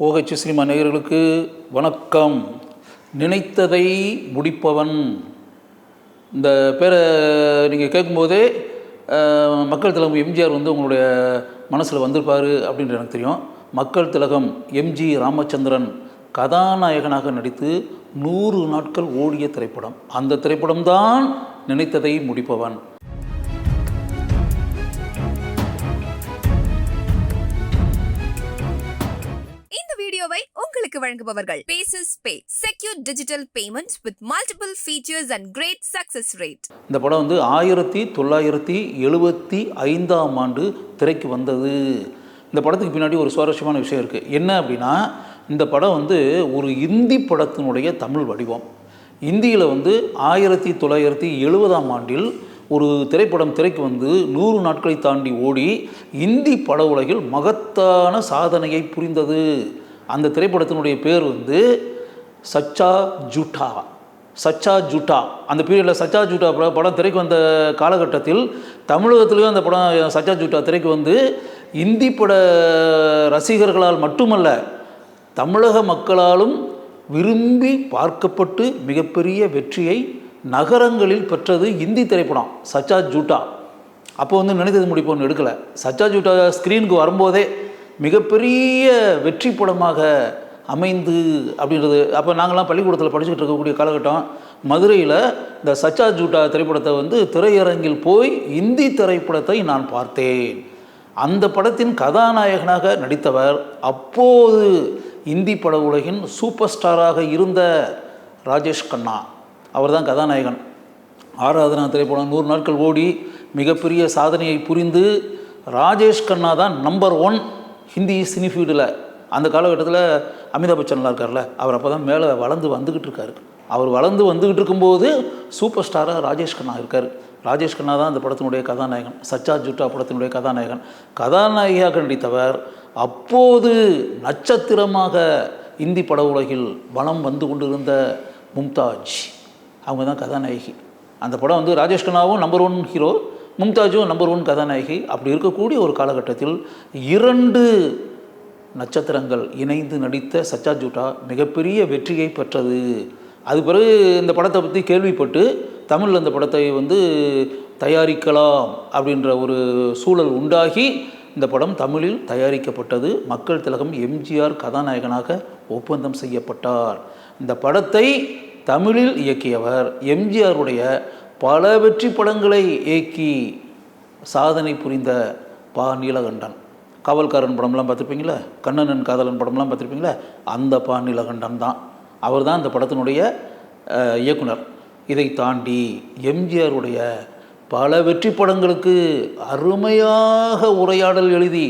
OH cinema நேயர்களுக்கு வணக்கம். நினைத்ததை முடிப்பவன் இந்த பேரை நீங்கள் கேட்கும்போதே மக்கள் திலகம் எம்ஜிஆர் உங்களுடைய மனசில் வந்திருப்பார் அப்படின்ட்டு எனக்கு தெரியும். மக்கள் திலகம் எம்ஜி ராமச்சந்திரன் கதாநாயகனாக நடித்து 100 நாட்கள் ஓடிய திரைப்படம். அந்த திரைப்படம்தான் நினைத்ததை முடிப்பவன். உங்களுக்கு வழங்குபவர்கள் பேசஸ் பே, secure digital payments with multiple features and great success rate. இந்த படம் 1975ஆம் ஆண்டு திரைக்கு வந்தது. இந்த படத்துக்கு பின்னாடி ஒரு சுவாரஸ்யமான விஷயம் இருக்குது. என்ன அப்படின்னா, இந்த படம் ஒரு இந்தி படத்தினுடைய தமிழ் வடிவம். இந்தியில் 1970ஆம் ஆண்டில் ஒரு திரைப்படம் திரைக்கு 100 நாட்களை தாண்டி ஓடி இந்தி பட உலகில் மகத்தான சாதனையை புரிந்தது. அந்த திரைப்படத்தினுடைய பேர் சச்சா ஜூட்டா. சச்சா ஜூட்டா. அந்த பீரியடில் சச்சா ஜூட்டா படம் திரைக்கு வந்த காலகட்டத்தில் தமிழகத்திலேயும் அந்த படம் சச்சா ஜூட்டா திரைக்கு இந்தி பட ரசிகர்களால் மட்டுமல்ல, தமிழக மக்களாலும் விரும்பி பார்க்கப்பட்டு மிகப்பெரிய வெற்றியை நகரங்களில் பெற்றது இந்தி திரைப்படம் சச்சா ஜூட்டா. அப்போ நினைத்தது முடிப்போன்னு எடுக்கலை. சச்சா ஜூட்டா ஸ்க்ரீனுக்கு வரும்போதே மிகப்பெரிய வெற்றி படமாக அமைந்து அப்படின்றது. அப்போ நாங்கள்லாம் பள்ளிக்கூடத்தில் படிச்சுக்கிட்டு இருக்கக்கூடிய காலகட்டம். மதுரையில் இந்த சச்சா ஜூட்டா திரைப்படத்தை திரையரங்கில் போய் இந்தி திரைப்படத்தை நான் பார்த்தேன். அந்த படத்தின் கதாநாயகனாக நடித்தவர் அப்போது இந்தி பட உலகின் சூப்பர் ஸ்டாராக இருந்த ராஜேஷ் கண்ணா. அவர் தான் கதாநாயகன். ஆராதனா திரைப்படம் 100 நாட்கள் ஓடி மிகப்பெரிய சாதனையை புரிந்து ராஜேஷ் கண்ணா தான் நம்பர் 1 ஹிந்தி சினிஃபீல்டில். அந்த காலகட்டத்தில் அமிதாப் பச்சன்லாம் இருக்கார்ல, அவர் அப்போ தான் மேலே வளர்ந்து வந்துக்கிட்டு இருக்கார். அவர் வளர்ந்து வந்துக்கிட்டு இருக்கும்போது சூப்பர் ஸ்டாராக ராஜேஷ் கண்ணா இருக்கார். ராஜேஷ் கண்ணா தான் அந்த படத்தினுடைய கதாநாயகன், சச்சா ஜூட்டா படத்தினுடைய கதாநாயகன். கதாநாயகியாக நடித்தவர் அப்போது நட்சத்திரமாக இந்தி பட உலகில் வலம் வந்து கொண்டிருந்த மும்தாஜ். அவங்க தான் கதாநாயகி. அந்த படம் ராஜேஷ் கண்ணாவும் நம்பர் 1 ஹீரோ, மும்தாஜும் நம்பர் 1 கதாநாயகி. அப்படி இருக்கக்கூடிய ஒரு காலகட்டத்தில் 2 நட்சத்திரங்கள் இணைந்து நடித்த சச்சா ஜூட்டா மிகப்பெரிய வெற்றியை பெற்றது. அது பிறகு இந்த படத்தை பற்றி கேள்விப்பட்டு தமிழில் அந்த படத்தை தயாரிக்கலாம் அப்படின்ற ஒரு சூழல் உண்டாகி இந்த படம் தமிழில் தயாரிக்கப்பட்டது. மக்கள் திலகம் எம்ஜிஆர் கதாநாயகனாக ஒப்பந்தம் செய்யப்பட்டார். இந்த படத்தை தமிழில் இயக்கியவர் எம்ஜிஆருடைய பல வெற்றி படங்களை இயக்கி சாதனை புரிந்த பா. நீலகண்டன். காவல்காரன் படம்லாம் பார்த்துருப்பீங்களா, கண்ணனன் காதலன் படம்லாம் பார்த்துருப்பீங்களா, அந்த பா. நீலகண்டன் தான். அவர் தான் இந்த படத்தினுடைய இயக்குனர். இதை தாண்டி எம்ஜிஆருடைய பல வெற்றி படங்களுக்கு அருமையாக உரையாடல் எழுதி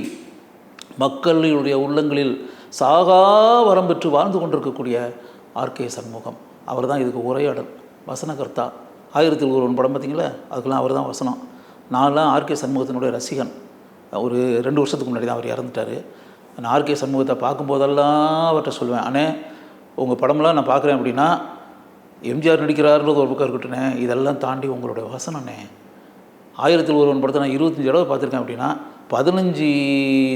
மக்களுடைய உள்ளங்களில் சாகா வரம் பெற்று வாழ்ந்து கொண்டிருக்கக்கூடிய ஆர்கே சண்முகம். அவர் தான் இதுக்கு உரையாடல் வசனகர்த்தா. 1001 படம் பார்த்திங்களா, அதுக்கெல்லாம் அவர் தான் வசனம். நான்லாம் ஆர்கே சண்முகத்தினுடைய ரசிகன். ஒரு 2 வருஷத்துக்கு முன்னாடி தான் அவர் இறந்துட்டார். நான் ஆர்கே சண்முகத்தை பார்க்கும்போதெல்லாம் அவர்கிட்ட சொல்லுவேன், அண்ணே உங்கள் படமெல்லாம் நான் பார்க்குறேன் அப்படின்னா எம்ஜிஆர் நடிக்கிறாருன்றது ஒரு பக்கம் இருக்கட்டுனே, இதெல்லாம் தாண்டி உங்களுடைய வசனண்ணே. 1001 படத்தை நான் 25 தடவை பார்த்துருக்கேன் அப்படின்னா 15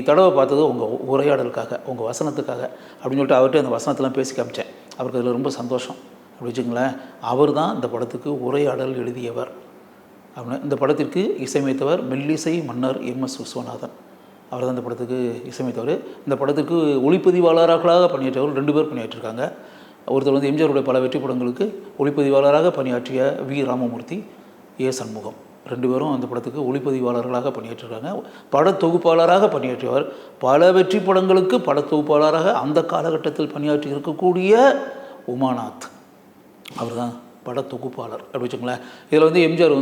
தடவை பார்த்தது உங்கள் உரையாடலுக்காக, உங்கள் வசனத்துக்காக அப்படின்னு சொல்லிட்டு அவர்கிட்ட அந்த வசனத்தெல்லாம் பேசி காமிச்சேன். அவருக்கு அதில் ரொம்ப சந்தோஷம். அப்படி வச்சுங்களேன், அவர் தான் இந்த படத்துக்கு உரையாடல் எழுதியவர். அப்படின்னு இந்த படத்திற்கு இசையமைத்தவர் மெல்லிசை மன்னர் எம்.எஸ். விஸ்வநாதன். அவர் தான் இந்த படத்துக்கு இசையமைத்தவர். இந்த படத்துக்கு ஒளிப்பதிவாளர்களாக பணியாற்றியவர் 2 பேர் பணியாற்றிருக்காங்க. ஒருத்தர் எம்ஜிஆருடைய பல வெற்றி படங்களுக்கு ஒளிப்பதிவாளராக பணியாற்றிய வி. ராமமூர்த்தி, ஏ. சண்முகம். 2 பேரும் அந்த படத்துக்கு ஒளிப்பதிவாளர்களாக பணியாற்றிருக்காங்க. படத்தொகுப்பாளராக பணியாற்றியவர் பல வெற்றி படங்களுக்கு படத்தொகுப்பாளராக அந்த காலகட்டத்தில் பணியாற்றி இருக்கக்கூடிய உமாநாத். அவர் தான் படத்தொகுப்பாளர். அப்படி வச்சுங்களேன். இதில் எம்ஜிஆர்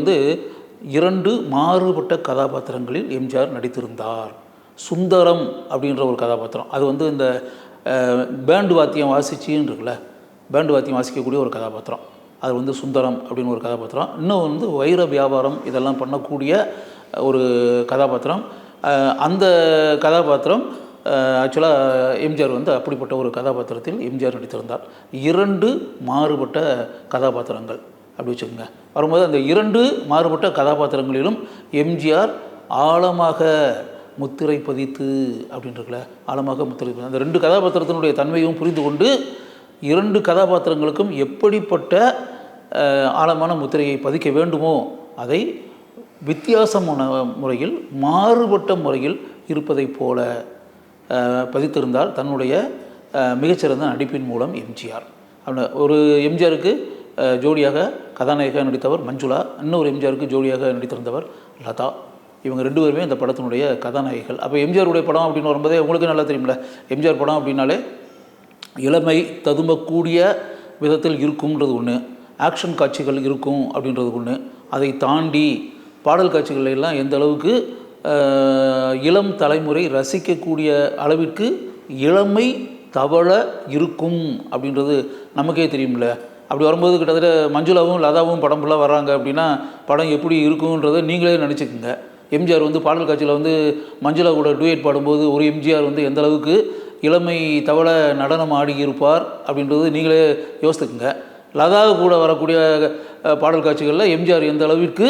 2 மாறுபட்ட கதாபாத்திரங்களில் எம்ஜிஆர் நடித்திருந்தார். சுந்தரம் அப்படின்ற ஒரு கதாபாத்திரம், அது இந்த பேண்டு வாத்தியம் வாசிச்சின்னு இருக்குல்ல, பேண்டு வாத்தியம் வாசிக்கக்கூடிய ஒரு கதாபாத்திரம், அது சுந்தரம் அப்படின்னு ஒரு கதாபாத்திரம். இன்னும் வைர வியாபாரம் இதெல்லாம் பண்ணக்கூடிய ஒரு கதாபாத்திரம். அந்த கதாபாத்திரம் ஆக்சுவலாக எம்ஜிஆர் அப்படிப்பட்ட ஒரு கதாபாத்திரத்தில் எம்ஜிஆர் நடித்திருந்தார். 2 மாறுபட்ட கதாபாத்திரங்கள் அப்படி வச்சுக்கோங்க. வரும்போது அந்த 2 மாறுபட்ட கதாபாத்திரங்களிலும் எம்ஜிஆர் ஆழமாக முத்திரை பதித்து அப்படின்றதுல ஆழமாக முத்திரை பதித்து அந்த 2 கதாபாத்திரத்தினுடைய தன்மையும் புரிந்து கொண்டு 2 கதாபாத்திரங்களுக்கும் எப்படிப்பட்ட ஆழமான முத்திரையை பதிக்க வேண்டுமோ அதை வித்தியாசமான முறையில் மாறுபட்ட முறையில் இருப்பதைப் போல பதித்திருந்தால் தன்னுடைய மிகச்சிறந்த நடிப்பின் மூலம் எம்ஜிஆர். ஒரு எம்ஜிஆருக்கு ஜோடியாக கதாநாயகராக நடித்தவர் மஞ்சுளா, இன்னொரு எம்ஜிஆருக்கு ஜோடியாக நடித்திருந்தவர் லதா. இவங்க 2 பேருமே இந்த படத்தினுடைய கதாநாயகிகள். அப்போ எம்ஜிஆருடைய படம் அப்படின்னு வரும்போதே உங்களுக்கு நல்லா தெரியுமில்ல, எம்ஜிஆர் படம் அப்படின்னாலே இளமை ததும்பக்கூடிய விதத்தில் இருக்கும்ன்றது ஒன்று, ஆக்ஷன் காட்சிகள் இருக்கும் அப்படின்றது ஒன்று. அதை தாண்டி பாடல் காட்சிகள் எல்லாம் எந்த அளவுக்கு இளம் தலைமுறை ரசிக்கக்கூடிய அளவிற்கு இளமை தவழ இருக்கும் அப்படின்றது நமக்கே தெரியும்ல. அப்படி வரும்போது கிட்டத்தட்ட மஞ்சுளாவும் லதாவும் படம் ஃபுல்லாக வர்றாங்க அப்படின்னா படம் எப்படி இருக்குன்றதை நீங்களே நினச்சிக்கோங்க. எம்ஜிஆர் வந்து பாடல் காட்சியில் வந்து மஞ்சுளா கூட டூயட் பாடும்போது ஒரு எம்ஜிஆர் வந்து எந்த அளவுக்கு இளமை தவள நடனம் ஆடி இருப்பார் அப்படின்றது நீங்களே யோசித்துக்குங்க. லதா கூட வரக்கூடிய பாடல் காட்சிகளில் எம்ஜிஆர் எந்த அளவிற்கு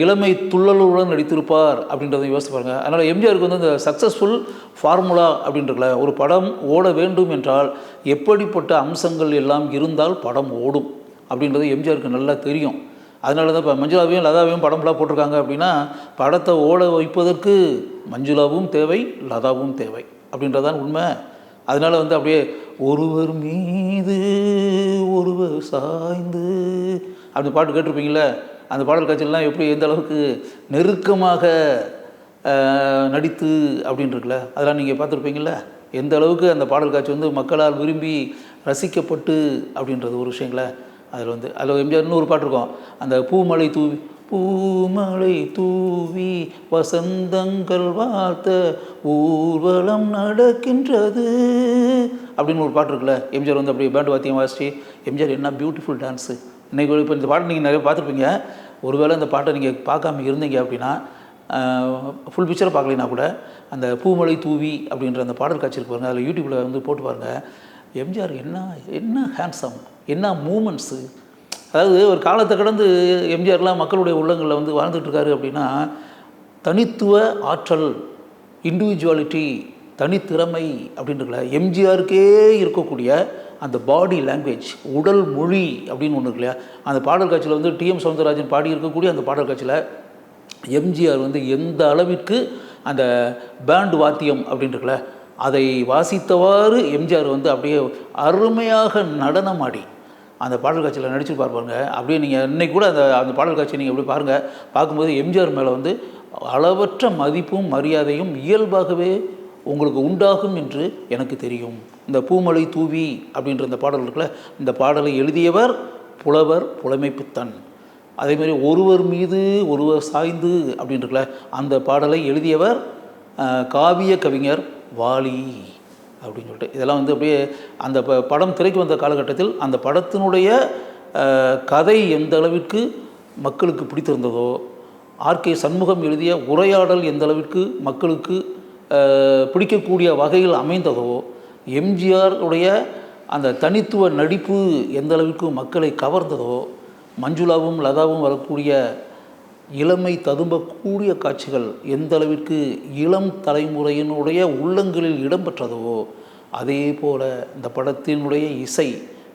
இளமை துள்ளலுடன் நடித்திருப்பார் அப்படின்றத யோசித்து பாருங்கள். அதனால் எம்ஜிஆருக்கு வந்து இந்த சக்ஸஸ்ஃபுல் ஃபார்முலா அப்படின்றதுல ஒரு படம் ஓட வேண்டும் என்றால் எப்படிப்பட்ட அம்சங்கள் எல்லாம் இருந்தால் படம் ஓடும் அப்படின்றது எம்ஜிஆருக்கு நல்லா தெரியும். அதனால தான் இப்போ மஞ்சுளாவையும் லதாவையும் படம் ஃபுல்லாக போட்டிருக்காங்க அப்படின்னா படத்தை ஓட வைப்பதற்கு மஞ்சுளாவும் தேவை, லதாவும் தேவை அப்படின்றதான் உண்மை. அதனால் வந்து அப்படியே ஒருவர் மீது ஒருவர் சாய்ந்து அப்படி பாட்டு கேட்டிருப்பீங்களே, அந்த பாடல் காட்சியெல்லாம் எப்படி எந்த அளவுக்கு நெருக்கமாக நடித்து அப்படின்னு இருக்குல்ல, அதெல்லாம் நீங்கள் பார்த்துருப்பீங்கள. எந்த அளவுக்கு அந்த பாடல் காட்சி வந்து மக்களால் விரும்பி ரசிக்கப்பட்டு அப்படின்றது ஒரு விஷயங்கள. அதில் எம்ஜிஆர் இன்னொரு பாட்டு இருக்கும், அந்த பூமலை தூவி பூமலை தூவி வசந்தங்கள் வாழ்த்த ஊர்வலம் நடக்கின்றது அப்படின்னு ஒரு பாட்டு இருக்குல்ல. எம்ஜிஆர் வந்து அப்படியே பேண்டு வாத்தியம் வாசிச்சு எம்ஜிஆர் என்ன பியூட்டிஃபுல் டான்ஸு. இன்றைக்கி இப்போ இந்த பாட்டு நீங்கள் நிறைய பார்த்துருப்பீங்க. ஒருவேளை இந்த பாட்டை நீங்கள் பார்க்காம இருந்தீங்க அப்படின்னா ஃபுல் பிக்சரை பார்க்கலைன்னா கூட அந்த பூமலை தூவி அப்படின்ற அந்த பாடல் காட்சி இருக்கு பாருங்கள், அதில் யூடியூப்பில் வந்து போட்டு பாருங்கள். எம்ஜிஆர் என்ன ஹேண்ட்ஸம், என்ன மூமெண்ட்ஸு. அதாவது ஒரு காலத்தை கடந்து எம்ஜிஆர்லாம் மக்களுடைய உள்ளங்களில் வந்து வாழ்ந்துட்டுருக்காரு அப்படின்னா தனித்துவ ஆற்றல், இண்டிவிஜுவாலிட்டி, தனித்திறமை அப்படின்றதுல எம்ஜிஆருக்கே இருக்கக்கூடிய அந்த பாடி லாங்குவேஜ், உடல் மொழி அப்படின்னு ஒன்று இருக்கு இல்லையா. அந்த பாடல் காட்சியில் வந்து டிஎம் சௌந்தரராஜன் பாடி இருக்கக்கூடிய அந்த பாடல் காட்சியில் எம்ஜிஆர் வந்து எந்த அளவிற்கு அந்த பேண்டு வாத்தியம் அப்படின்றதுல அதை வாசித்தவாறு எம்ஜிஆர் வந்து அப்படியே அருமையாக நடனமாடி அந்த பாடல் காட்சியில் நடிச்சு பாருங்க. அப்படியே நீங்கள் இன்னைக்கு கூட அந்த பாடல் காட்சியை நீங்கள் எப்படி பாருங்கள். பார்க்கும்போது எம்ஜிஆர் மேலே வந்து அளவற்ற மதிப்பும் மரியாதையும் இயல்பாகவே உங்களுக்கு உண்டாகும் என்று எனக்கு தெரியும். இந்த பூமலை தூவி அப்படின்ற இந்த பாடல் இருக்குல்ல, இந்த பாடலை எழுதியவர் புலவர் புலமைப்பித்தன். அதேமாதிரி ஒருவர் மீது ஒருவர் சாய்ந்து அப்படின்றதுல அந்த பாடலை எழுதியவர் காவிய கவிஞர் வாலி அப்படின்னு சொல்லிட்டு. இதெல்லாம் வந்து அப்படியே அந்த படம் திரைக்கு வந்த காலகட்டத்தில் அந்த படத்தினுடைய கதை எந்த அளவிற்கு மக்களுக்கு பிடித்திருந்ததோ, ஆர்கே சண்முகம் எழுதிய உரையாடல் எந்த அளவிற்கு மக்களுக்கு பிடிக்கக்கூடிய வகையில் அமைந்ததோ, எம்ஜிஆருடைய அந்த தனித்துவ நடிப்பு எந்த அளவிற்கு மக்களை கவர்ந்ததோ, மஞ்சுளாவும் லதாவும் வரக்கூடிய இளமை ததும்பக்கூடிய காட்சிகள் எந்த அளவிற்கு இளம் தலைமுறையினுடைய உள்ளங்களில் இடம்பெற்றதோ, அதே போல் இந்த படத்தினுடைய இசை,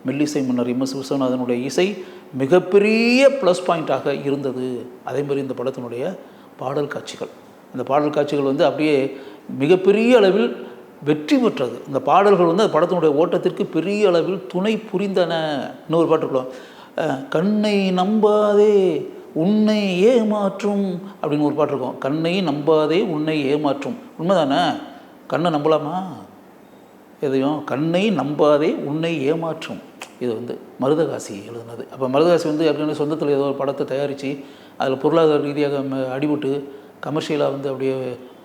மெல்லிசை மன்னர் எம்.எஸ். விஸ்வநாதனுடைய இசை மிகப்பெரிய ப்ளஸ் பாயிண்ட்டாக இருந்தது. அதேமாதிரி இந்த படத்தினுடைய பாடல் காட்சிகள், அந்த பாடல் காட்சிகள் வந்து அப்படியே மிகப்பெரிய அளவில் வெற்றி பெற்றது. இந்த பாடல்கள் வந்து அந்த படத்தினுடைய ஓட்டத்திற்கு பெரிய அளவில் துணை புரிந்தன. இன்னொரு பாட்டு இருக்கலாம், கண்ணை நம்பாதே உன்னை ஏமாற்றும் அப்படின்னு ஒரு பாட்டு இருக்கும். கண்ணை நம்பாதே உன்னை ஏமாற்றும். உண்மைதானே? கண்ணை நம்பலாமா? எதையும் கண்ணை நம்பாதே உன்னை ஏமாற்றும். இது வந்து மருதகாசி எழுதுனது. அப்போ மருதகாசி வந்து ஏற்கனவே சொந்தத்தில் ஏதோ ஒரு படத்தை தயாரித்து அதில் பொருளாதார ரீதியாக அடிபட்டு கமர்ஷியலாக வந்து அப்படியே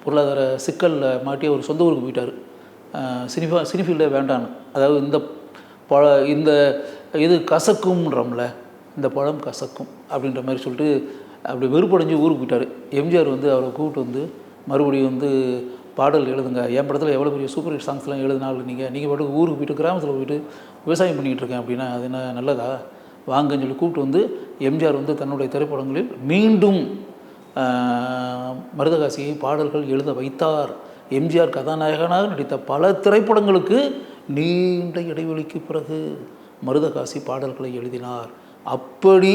பொருளாதார சிக்கலில் மாட்டி அவர் சொந்த ஊருக்கு போயிட்டார். சினிஃபீல்டே வேண்டான்னு. அதாவது இந்த இது கசக்கும்ன்றோம்ல, இந்த பழம் கசக்கும் அப்படின்ற மாதிரி சொல்லிட்டு அப்படி வெறுப்படைஞ்சு ஊருக்கு போயிட்டார். எம்ஜிஆர் வந்து அவரை கூப்பிட்டு வந்து மறுபடியும் வந்து பாடல் எழுதுங்க, என் படத்தில் எவ்வளோ பெரிய சூப்பர் ஹிட் சாங்ஸ்லாம் எழுதினாலும் நீங்கள் பாட்டுக்கு ஊருக்கு போய்ட்டு கிராமத்தில் போய்ட்டு விவசாயம் பண்ணிக்கிட்டு இருக்கேன் அப்படின்னா அது என்ன நல்லதா? வாங்கன்னு சொல்லி கூப்பிட்டு வந்து எம்ஜிஆர் வந்து தன்னுடைய திரைப்படங்களில் மீண்டும் மருதகாசியை பாடல்கள் எழுத வைத்தார். எம்ஜிஆர் கதாநாயகனாக நடித்த பல திரைப்படங்களுக்கு நீண்ட இடைவெளிக்கு பிறகு மருதகாசி பாடல்களை எழுதினார். அப்படி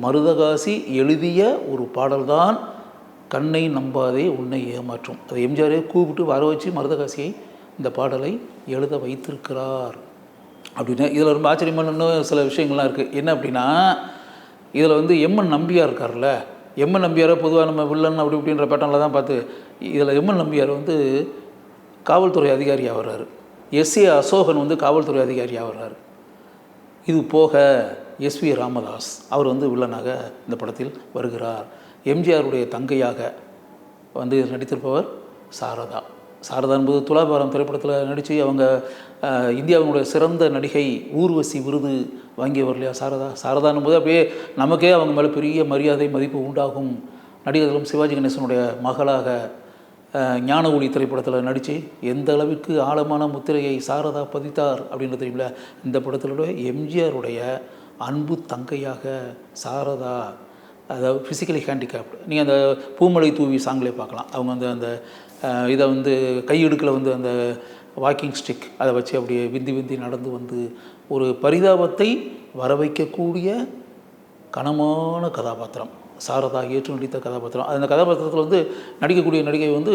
மருதகாசி எழுதிய ஒரு பாடல்தான் கண்ணை நம்பாதே உன்னை ஏமாற்றும். அதை எம்ஜிஆரே கூப்பிட்டு வர வச்சு மருதகாசியை இந்த பாடலை எழுத வைத்திருக்கிறார். அப்படின்னா இதில் ரொம்ப ஆச்சரியமான இன்னும் சில விஷயங்கள்லாம் இருக்குது. என்ன அப்படின்னா, இதில் வந்து எம்என் நம்பியார் இருக்கார்ல, எம்என் நம்பியாரை பொதுவாக நம்ம வில்லன் அப்படி இப்படின்ற பேட்டர்னில் தான் பார்த்து, இதில் எம்என் நம்பியார் வந்து காவல்துறை அதிகாரியாக வர்றாரு. எஸ்ஏ அசோகன் வந்து காவல்துறை அதிகாரியாக வர்றாரு. இது போக எஸ்வி ராமதாஸ் அவர் வந்து வில்லனாக இந்த படத்தில் வருகிறார். எம்ஜிஆருடைய தங்கையாக வந்து நடித்திருப்பவர் சாரதா. சாரதா என்பது துலாபாரம் திரைப்படத்தில் நடித்து அவங்க இந்தியாவினுடைய சிறந்த நடிகை ஊர்வசி விருது வாங்கியவர் இல்லையா சாரதா. சாரதானும் போது அப்படியே நமக்கே அவங்க மேலே பெரிய மரியாதை மதிப்பு உண்டாகும். நடிகர்களும் சிவாஜி கணேசனுடைய மகளாக ஞான ஒளி திரைப்படத்தில் நடித்து எந்த அளவிற்கு ஆழமான முத்திரையை சாரதா பதித்தார் அப்படின்றது தெரியுமில்ல. இந்த படத்திலுடைய எம்ஜிஆருடைய அன்பு தங்கையாக சாரதா, அதாவது ஃபிசிக்கலி ஹேண்டிகேப்டு. நீங்கள் அந்த பூமலை தூவி சாங்கிலே பார்க்கலாம். அவங்க வந்து அந்த இதை வந்து கையிடுக்கில் வந்து அந்த வாக்கிங் ஸ்டிக் அதை வச்சு அப்படியே விந்தி விந்தி நடந்து வந்து ஒரு பரிதாபத்தை வர வைக்கக்கூடிய கனமான கதாபாத்திரம் சாரதா ஏற்று நடித்த கதாபாத்திரம். அந்த கதாபாத்திரத்தில் வந்து நடிக்கக்கூடிய நடிகை வந்து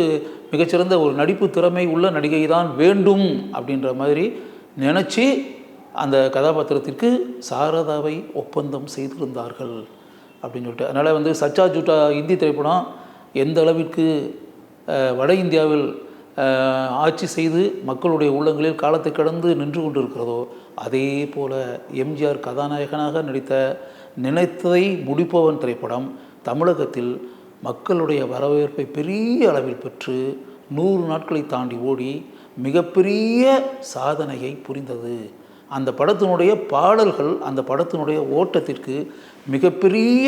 மிகச்சிறந்த ஒரு நடிப்பு திறமை உள்ள நடிகை தான் வேண்டும் அப்படின்ற மாதிரி நினச்சி அந்த கதாபாத்திரத்திற்கு சாரதாவை ஒப்பந்தம் செய்திருந்தார்கள் அப்படின்னு சொல்லிட்டு. அதனால் வந்து சச்சா ஜூட்டா இந்தி திரைப்படம் எந்த அளவிற்கு வட இந்தியாவில் ஆட்சி செய்து மக்களுடைய உள்ளங்களில் காலத்தை கடந்து நின்று கொண்டிருக்கிறதோ, அதே போல் எம்ஜிஆர் கதாநாயகனாக நடித்த நினைத்ததை முடிப்பவன் திரைப்படம் தமிழகத்தில் மக்களுடைய வரவேற்பை பெரிய அளவில் பெற்று 100 நாட்களை தாண்டி ஓடி மிகப்பெரிய சாதனையை புரிந்தது. அந்த படத்தினுடைய பாடல்கள் அந்த படத்தினுடைய ஓட்டத்திற்கு மிகப்பெரிய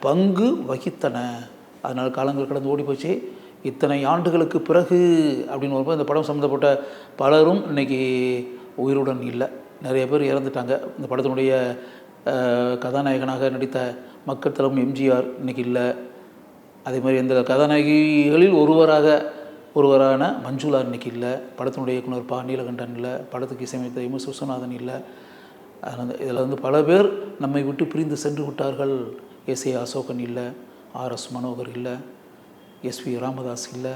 பங்கு வகித்தன. அதனால் காலங்கள் கடந்து ஓடி போச்சு. இத்தனை ஆண்டுகளுக்கு பிறகு அப்படின்னு வரும்போது இந்த படம் சம்மந்தப்பட்ட பலரும் இன்றைக்கி உயிருடன் இல்லை. நிறைய பேர் இறந்துட்டாங்க. இந்த படத்தினுடைய கதாநாயகனாக நடித்த மக்கள் தலைவர் எம்ஜிஆர் இன்றைக்கி இல்லை. அதே மாதிரி இந்த கதாநாயகிகளில் ஒருவரான மஞ்சுளா இன்றைக்கி இல்லை. படத்தினுடைய இயக்குனர் பா நீலகண்டன் இல்லை. படத்துக்கு இசையமைத்த எம் எஸ் விஸ்வநாதன் இல்லை. அதனால் இதில் வந்து பல பேர் நம்மை விட்டு பிரிந்து சென்று விட்டார்கள். எஸ்ஏ அசோகன் இல்லை, ஆர்எஸ் மனோகர் இல்லை, எஸ்வி ராமதாஸ் இல்லை.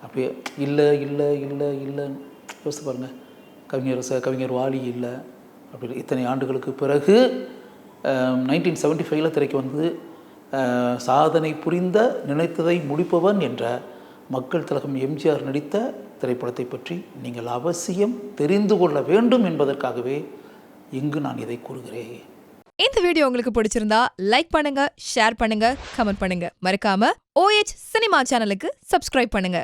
அப்படியே இல்லை இல்லை இல்லை இல்லைன்னு யோசித்து பாருங்கள். கவிஞர் வாலி இல்லை. அப்படி இத்தனை ஆண்டுகளுக்கு பிறகு 1975 திரைக்கு வந்து சாதனை புரிந்த நினைத்ததை முடிப்பவன் என்ற மக்கள் திலகம் எம்ஜிஆர் நடித்த திரைப்படத்தை பற்றி நீங்கள் அவசியம் தெரிந்து கொள்ள வேண்டும் என்பதற்காகவே இங்கு நான் இதை கூறுகிறேன். இந்த வீடியோ உங்களுக்கு பிடிச்சிருந்தா லைக் பண்ணுங்க, ஷேர் பண்ணுங்க, கமெண்ட் பண்ணுங்க. மறக்காம OH சினிமா சேனலுக்கு சப்ஸ்கிரைப் பண்ணுங்க.